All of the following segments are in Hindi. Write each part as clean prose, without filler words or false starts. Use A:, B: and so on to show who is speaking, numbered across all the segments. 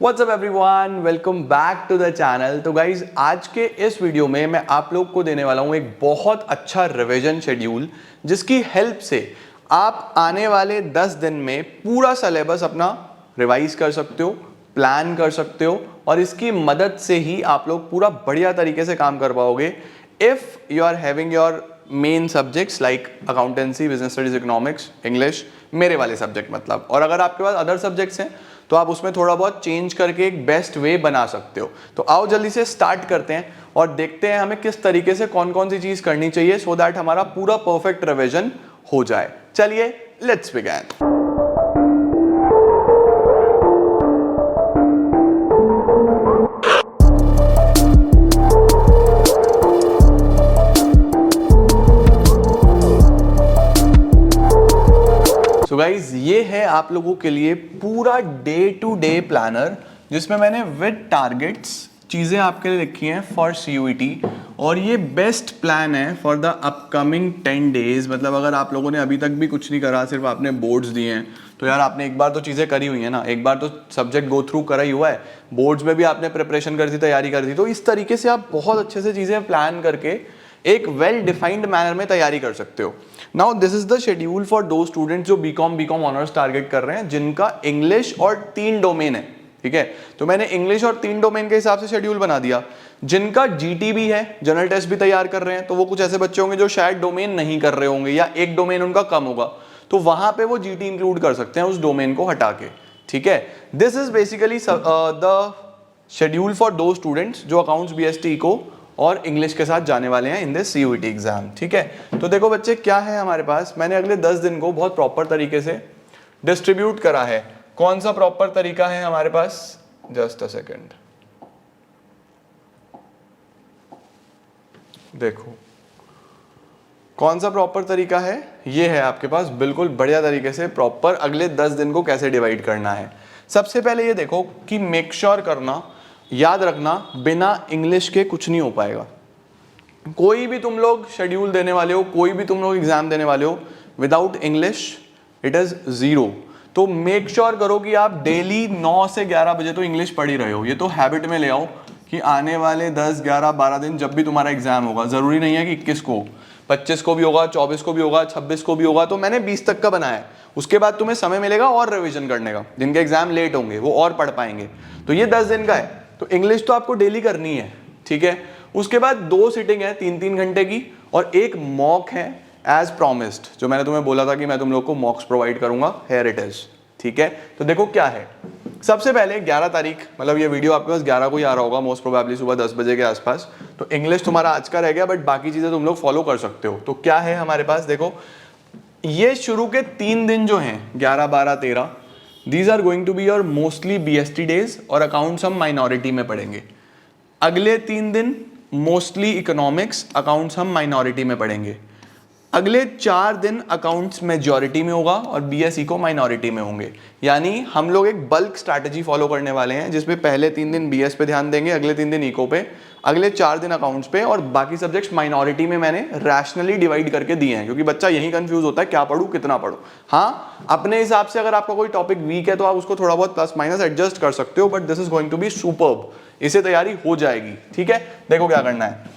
A: What's up everyone? Welcome back to the channel। तो गाइज आज के इस वीडियो में मैं आप लोग को देने वाला हूँ एक बहुत अच्छा रिवीजन शेड्यूल जिसकी हेल्प से आप आने वाले 10 दिन में पूरा सिलेबस अपना रिवाइज कर सकते हो, प्लान कर सकते हो और इसकी मदद से ही आप लोग पूरा बढ़िया तरीके से काम कर पाओगे। If you are having your main subjects like accountancy, business studies, economics, English, मेरे वाले सब्जेक्ट मतलब, और अगर आपके पास अदर सब्जेक्ट्स हैं तो आप उसमें थोड़ा बहुत चेंज करके एक बेस्ट वे बना सकते हो। तो आओ जल्दी से स्टार्ट करते हैं और देखते हैं हमें किस तरीके से कौन कौन सी चीज करनी चाहिए सो दैट हमारा पूरा परफेक्ट रिवीजन हो जाए। चलिए लेट्स बिगिन। सो गाइज ये है आप लोगों के लिए पूरा डे टू डे प्लानर जिसमें मैंने विद टारगेट्स चीज़ें आपके लिए लिखी हैं फॉर CUET और ये बेस्ट प्लान है फॉर द अपकमिंग 10 डेज। मतलब अगर आप लोगों ने अभी तक भी कुछ नहीं करा, सिर्फ आपने बोर्ड्स दिए हैं तो यार आपने एक बार तो चीज़ें करी हुई है ना, एक बार तो सब्जेक्ट गो थ्रू करा ही हुआ है, बोर्ड्स में भी आपने प्रिपरेशन करी थी, तैयारी करी थी। तो इस तरीके से आप बहुत अच्छे से चीज़ें प्लान करके एक वेल डिफाइंड मैनर में तैयारी कर सकते हो। Now this is the schedule for दो स्टूडेंट्स जो बीकॉम ऑनर्स टारगेट कर रहे हैं जिनका इंग्लिश और 3 डोमेन है। ठीक है, तो मैंने इंग्लिश और 3 डोमेन के हिसाब से शेड्यूल बना दिया। जिनका GT भी है, जनरल टेस्ट भी तैयार कर रहे हैं, तो वो कुछ ऐसे बच्चे होंगे जो शायद डोमेन नहीं कर रहे होंगे या एक डोमेन उनका कम होगा, तो वहां पे वो GT इंक्लूड कर सकते हैं उस डोमेन को हटा के। ठीक है, this is basically the schedule for दो स्टूडेंट्स जो अकाउंट्स, BST को और इंग्लिश के साथ जाने वाले हैं इन दिस CUET एग्जाम। ठीक है, तो देखो बच्चे क्या है हमारे पास, मैंने अगले 10 दिन को बहुत प्रॉपर तरीके से डिस्ट्रीब्यूट करा है। कौन सा प्रॉपर तरीका है हमारे पास? जस्ट अ सेकेंड, देखो कौन सा प्रॉपर तरीका है। ये है आपके पास बिल्कुल बढ़िया तरीके से प्रॉपर अगले 10 दिन को कैसे डिवाइड करना है। सबसे पहले ये देखो कि मेक श्योर करना, याद रखना, बिना इंग्लिश के कुछ नहीं हो पाएगा। कोई भी तुम लोग शेड्यूल देने वाले हो, कोई भी तुम लोग एग्जाम देने वाले हो, विदाउट इंग्लिश इट इज 0। तो मेक श्योर करो कि आप डेली 9 से 11 बजे तो इंग्लिश पढ़ ही रहे हो। ये तो हैबिट में ले आओ कि आने वाले 10, 11, 12 दिन जब भी तुम्हारा एग्जाम होगा, जरूरी नहीं है कि 21 को, 25 को भी होगा, 24 को भी होगा, 26 को भी होगा, तो मैंने 20 तक का बनाया है। उसके बाद तुम्हें समय मिलेगा और रिवीजन करने का। जिनके एग्जाम लेट होंगे वो और पढ़ पाएंगे। तो ये 10 दिन का है, तो इंग्लिश तो आपको डेली करनी है। ठीक है, उसके बाद 2 सिटिंग है 3-3 घंटे की और एक मॉक है एज प्रॉमिस्ड, जो मैंने तुम्हें बोला था कि मैं तुम लोग को मॉक्स प्रोवाइड करूंगा। Here it is. ठीक है, तो देखो क्या है। सबसे पहले 11 तारीख, मतलब ये वीडियो आपके पास 11 को ही आ रहा होगा मोस्ट प्रोबेबली सुबह 10 बजे के आसपास। तो इंग्लिश तुम्हारा आज का रह गया, बट बाकी चीजें तुम लोग फॉलो कर सकते हो। तो क्या है हमारे पास, देखो ये शुरू के 3 दिन जो हैं 11, 12, 13, these are going to be your mostly BST days और अकाउंट्स हम माइनॉरिटी में पढ़ेंगे। अगले 3 दिन मोस्टली इकोनॉमिक्स, अकाउंट्स हम माइनॉरिटी में पढ़ेंगे। अगले 4 दिन अकाउंट्स मेजॉरिटी में होगा और BSE को माइनॉरिटी में होंगे। यानी हम लोग एक बल्क स्ट्रैटेजी फॉलो करने वाले हैं जिसमें पहले 3 दिन BS पे ध्यान देंगे, अगले 3 दिन इको पे, अगले 4 दिन अकाउंट्स पे, और बाकी सब्जेक्ट्स माइनॉरिटी में मैंने रैशनली डिवाइड करके दिए हैं क्योंकि बच्चा यही कंफ्यूज होता है क्या पढ़ूं कितना पढ़ूं। हाँ, अपने हिसाब से अगर आपका कोई टॉपिक वीक है तो आप उसको थोड़ा बहुत प्लस माइनस एडजस्ट कर सकते हो, but this is going to be superb. इससे तैयारी हो जाएगी। ठीक है, देखो क्या करना है।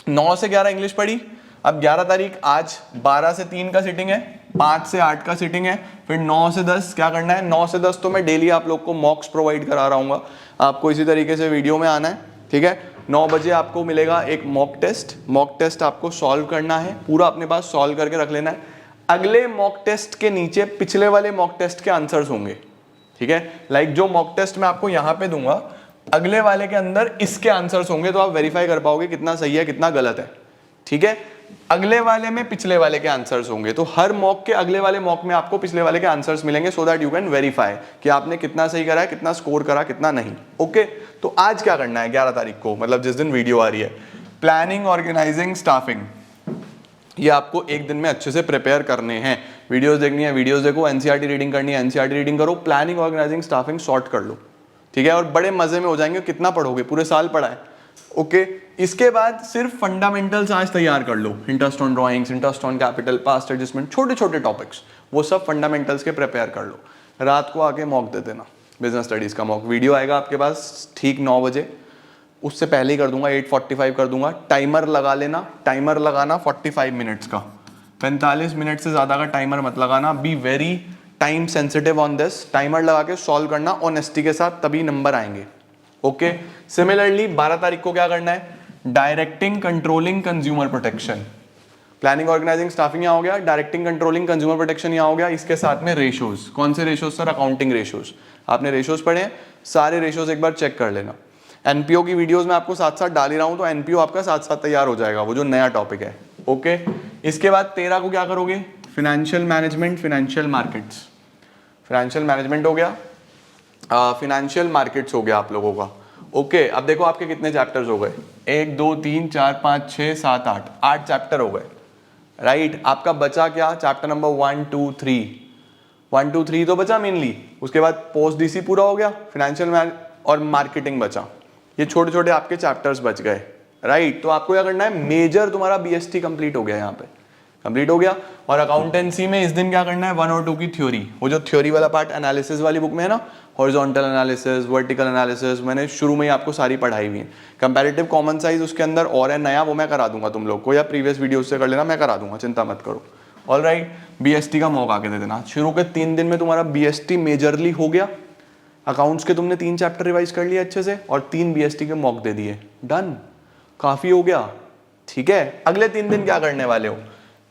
A: 9 से 11 इंग्लिश पढ़ी। अब 11 तारीख आज 12 से 3 का सिटिंग है, 5 से 8 का सिटिंग है, फिर 9 से 10 क्या करना है। 9 से 10 तो मैं डेली आप लोग को मॉक्स प्रोवाइड करा रहा हूँ, आपको इसी तरीके से वीडियो में आना है। ठीक है, 9 बजे आपको मिलेगा एक मॉक टेस्ट। मॉक टेस्ट आपको सॉल्व करना है, पूरा अपने पास सॉल्व करके रख लेना है। अगले मॉक टेस्ट के नीचे पिछले वाले मॉक टेस्ट के आंसर्स होंगे। ठीक है, लाइक जो मॉक टेस्ट मैं आपको यहाँ पे दूंगा, अगले वाले के अंदर इसके आंसर्स होंगे, तो आप वेरीफाई कर पाओगे कितना सही है कितना गलत है। ठीक है, अगले वाले में पिछले वाले के आंसर्स होंगे, तो हर मॉक के अगले वाले मॉक में आपको पिछले वाले के आंसर्स मिलेंगे so that you can verify कि आपने कितना सही करा है, कितना स्कोर करा, कितना नहीं। ओके, तो आज क्या करना है 11 तारीख को, मतलब जिस दिन वीडियो आ रही है, प्लानिंग, ऑर्गेनाइजिंग, स्टाफिंग, ये आपको एक दिन में अच्छे से प्रिपेयर करने हैं। वीडियोस देखनी है, वीडियोस देखो, NCERT रीडिंग करनी है, NCERT रीडिंग करो, प्लानिंग, ऑर्गेनाइजिंग, स्टाफिंग सॉर्ट कर लो। ठीक है, और बड़े मजे में हो जाएंगे। कितना पढ़ोगे, पूरे साल पढ़ा है। ओके, इसके बाद सिर्फ फंडामेंटल्स आज तैयार कर लो, interest on drawings, interest on capital, past adjustment, छोटे छोटे टॉपिक्स, वो सब फंडामेंटल्स के प्रिपेयर कर लो। रात को आके मॉक दे देना, बिजनेस स्टडीज़ का मॉक वीडियो आएगा आपके पास ठीक 9 बजे, उससे पहले ही कर दूंगा, 8:45 कर दूंगा। टाइमर लगा लेना, टाइमर लगाना 45 मिनट्स का, 45 मिनट से ज़्यादा का टाइमर मत लगाना। Be very time sensitive on this, timer लगा के सॉल्व करना ऑनेस्टी के साथ, तभी नंबर आएंगे। ओके, सिमिलरली 12 तारीख को क्या करना है, directing controlling consumer protection, planning organising staffing यहाँ हो गया, डायरेक्टिंग कंट्रोलिंग कंज्यूमर प्रोटेक्शन यहाँ हो गया, इसके साथ में रेशोज। कौन से रेशोज सर, अकाउंटिंग रेशोज। आपने रेशोज पढ़े हैं, सारे रेशोज एक बार चेक कर लेना। एनपीओ की वीडियोस में आपको साथ साथ डाल ही रहा हूं, तो एनपीओ आपका साथ साथ तैयार हो जाएगा, वो जो नया टॉपिक है। ओके, इसके बाद 13 को क्या करोगे, financial management, financial markets. Financial management हो गया, फिनेंशियल मार्केट्स हो गया आप लोगों का। ओके, अब देखो आपके कितने चैप्टर्स हो गए, 1 2 3 4 5 6 7 8 चैप्टर हो गए, राइट। आपका बचा क्या, चैप्टर नंबर 1 2 3, 1 2 3 तो बचा मेनली। उसके बाद पोस्ट डीसी पूरा हो गया, फिनेंशियल और मार्केटिंग बचा। ये छोटे छोटे आपके चैप्टर्स बच गए, राइट। तो आपको क्या करना है, मेजर तुम्हारा बीएसटी कंप्लीट हो गया, यहाँ पे कंप्लीट हो गया। और अकाउंटेंसी में इस दिन क्या करना है, 1 और 2 की थ्योरी, वो जो थ्योरी वाला पार्ट एनालिसिस वाली बुक में है ना, हॉरिजॉन्टल एनालिसिस, वर्टिकल एनालिसिस, मैंने शुरू में ही आपको सारी पढ़ाई हुई है। कंपैरेटिव कॉमन साइज उसके अंदर और है नया, वो मैं करा दूंगा तुम लोग को, या प्रीवियस वीडियो से कर लेना, मैं करा दूंगा, चिंता मत करो। ऑल राइट, बीएसटी का मौका आके दे देना। शुरू के 3 दिन में तुम्हारा बीएसटी मेजरली हो गया, अकाउंट्स के तुमने 3 चैप्टर रिवाइज कर लिए अच्छे से, और 3 बीएसटी के मॉक दे दिए, डन, काफी हो गया। ठीक है, अगले 3 दिन क्या करने वाले हो,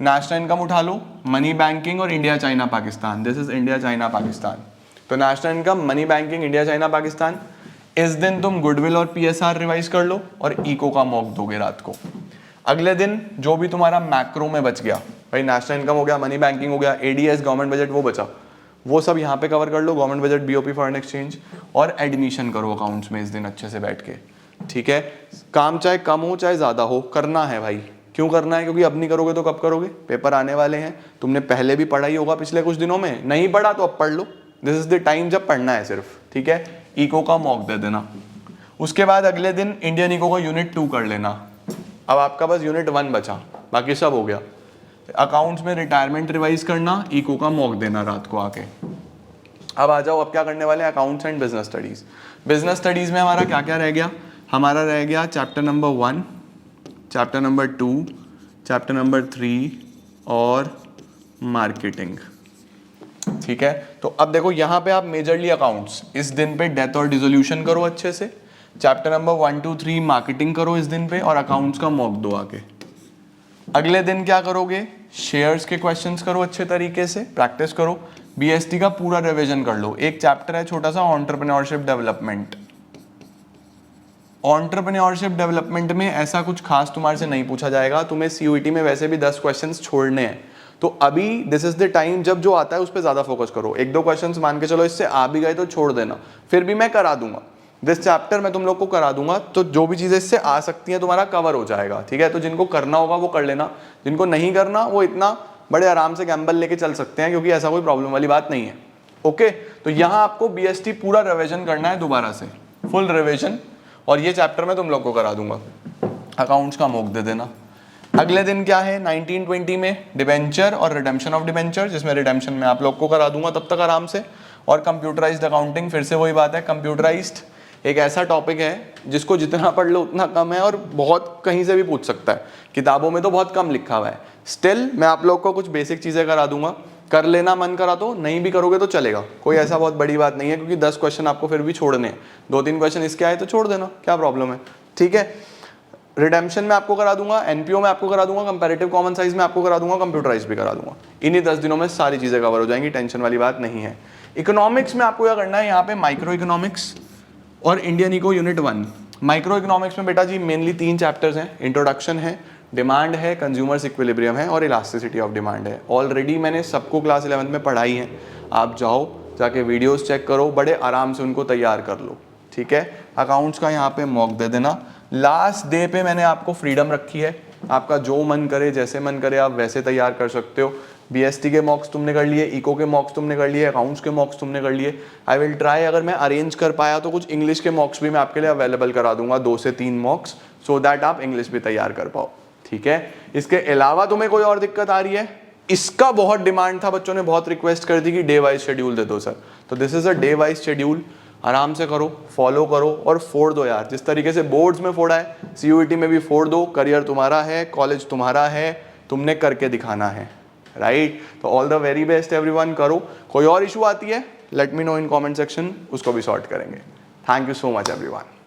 A: नेशनल इनकम उठा लो, मनी बैंकिंग और India China Pakistan. This is India China Pakistan. तो national income, money banking, India China Pakistan. इस दिन तुम गुडविल और पीएसआर रिवाइज कर लो और इको का मॉक दोगे रात को। अगले दिन जो भी तुम्हारा मैक्रो में बच गया, भाई नेशनल इनकम हो गया, मनी बैंकिंग हो गया, एडीएस गवर्नमेंट बजट वो बचा, वो सब यहाँ पे कवर कर लो, government budget, BOP, foreign exchange, और एडमिशन करो अकाउंट्स में इस दिन अच्छे से बैठ के। ठीक है, काम चाहे कम हो चाहे ज्यादा हो, करना है भाई। क्यों करना है, क्योंकि अब नहीं करोगे तो कब करोगे, पेपर आने वाले हैं। तुमने पहले भी पढ़ा ही होगा पिछले कुछ दिनों में, नहीं पढ़ा तो अब पढ़ लो, दिस इज द टाइम जब पढ़ना है सिर्फ। ठीक है, इको का मॉक दे देना। उसके बाद अगले दिन इंडियन इको का यूनिट 2 कर लेना। अब आपका बस यूनिट 1 बचा, बाकी सब हो गया। अकाउंट्स में रिटायरमेंट रिवाइज करना, इको का मॉक देना रात को आके। अब आ जाओ, अब क्या करने वाले हैं, accounts and business studies. Business studies में हमारा क्या क्या रह गया, हमारा रह गया chapter number 1, chapter number 2, chapter number 3 और मार्केटिंग। ठीक है, तो अब देखो यहाँ पे आप मेजरली अकाउंट्स इस दिन पे डेथ और डिसोल्यूशन करो अच्छे से, चैप्टर नंबर 1 2 3 मार्केटिंग करो इस दिन पे, और अकाउंट्स का मॉक दो आके। अगले दिन क्या करोगे, शेयर्स के क्वेश्चंस करो अच्छे तरीके से, प्रैक्टिस करो, बीएसटी का पूरा रिवीजन कर लो। एक चैप्टर है छोटा सा, एंटरप्रेन्योरशिप डेवलपमेंट। एंटरप्रेन्योरशिप डेवलपमेंट में ऐसा कुछ खास तुम्हारे से नहीं पूछा जाएगा, तुम्हें सीयूईटी में वैसे भी 10 क्वेश्चंस छोड़ने हैं, तो अभी दिस इज द टाइम जब जो आता है उस पर ज्यादा फोकस करो। 1-2 क्वेश्चंस मान के चलो इससे आ भी गए तो छोड़ देना, फिर भी मैं करा दूंगा दिस चैप्टर, मैं तुम लोग को करा दूंगा, तो जो भी चीजें इससे आ सकती हैं तुम्हारा कवर हो जाएगा। ठीक है, तो जिनको करना होगा वो कर लेना, जिनको नहीं करना वो इतना बड़े आराम से गैम्बल लेके चल सकते हैं, क्योंकि ऐसा कोई प्रॉब्लम वाली बात नहीं है। ओके, तो यहाँ आपको बीएसटी पूरा रिवीजन करना है दोबारा से, फुल रिवीजन, और ये चैप्टर मैं तुम लोग को करा दूंगा। अकाउंट्स का मॉक दे देना। अगले दिन क्या है, 1920 में डिबेंचर और रिडेम्पशन ऑफ डिबेंचर, जिसमें रिडेम्पशन में आप लोग को करा दूंगा तब तक आराम से। और कंप्यूटराइज्ड अकाउंटिंग, फिर से वही बात है, कंप्यूटराइज्ड एक ऐसा टॉपिक है जिसको जितना पढ़ लो उतना कम है, और बहुत कहीं से भी पूछ सकता है, किताबों में तो बहुत कम लिखा हुआ है। स्टिल मैं आप लोग को कुछ बेसिक चीजें करा दूंगा, कर लेना मन करा तो, नहीं भी करोगे तो चलेगा, कोई ऐसा बहुत बड़ी बात नहीं है, क्योंकि 10 क्वेश्चन आपको फिर भी छोड़ने हैं, 2-3 क्वेश्चन इसके आए तो छोड़ देना, क्या प्रॉब्लम है। ठीक है, रिडेम्पशन में आपको करा दूंगा, एनपीओ में आपको करा दूंगा, कंपैरेटिव कॉमन साइज में आपको करा दूंगा, कंप्यूटराइज भी करा दूंगा। इन्हीं 10 दिनों में सारी चीजें कवर हो जाएंगी, टेंशन वाली बात नहीं है। इकोनॉमिक्स में आपको क्या करना है, यहाँ पे माइक्रो इकोनॉमिक्स और Indian eco unit 1। Micro economics में बेटा जी मेनली 3 चैप्टर्स हैं, इंट्रोडक्शन है, डिमांड है, कंज्यूमर्स इक्विलिब्रियम है, और इलास्टिसिटी ऑफ डिमांड है। ऑलरेडी मैंने सबको क्लास 11 में पढ़ाई है, आप जाओ जाके वीडियोस चेक करो, बड़े आराम से उनको तैयार कर लो। ठीक है, अकाउंट्स का यहाँ पे मॉक दे देना। लास्ट डे पे मैंने आपको फ्रीडम रखी है, आपका जो मन करे जैसे मन करे आप वैसे तैयार कर सकते हो। बीएसटी के मॉक्स तुमने कर लिए, इको के मॉक्स तुमने कर लिए, अकाउंट्स के मॉक्स तुमने कर लिए। आई विल ट्राई, अगर मैं अरेंज कर पाया तो कुछ इंग्लिश के मॉक्स भी मैं आपके लिए अवेलेबल करा दूंगा, 2 से 3 मॉक्स, सो दैट आप इंग्लिश भी तैयार कर पाओ। ठीक है, इसके अलावा तुम्हें कोई और दिक्कत आ रही है, इसका बहुत डिमांड था, बच्चों ने बहुत रिक्वेस्ट कर दी कि डे वाइज शेड्यूल दे दो सर, तो this is a day wise schedule. आराम से करो, फॉलो करो और फोड़ दो यार। जिस तरीके से बोर्ड्स में फोड़ा है, CUET में भी फोड़ दो। करियर तुम्हारा है, कॉलेज तुम्हारा है, तुमने करके दिखाना है, राइट? तो all the very best everyone, करो। कोई और इशू आती है let me know in comment section, उसको भी सॉर्ट करेंगे। Thank you so much everyone.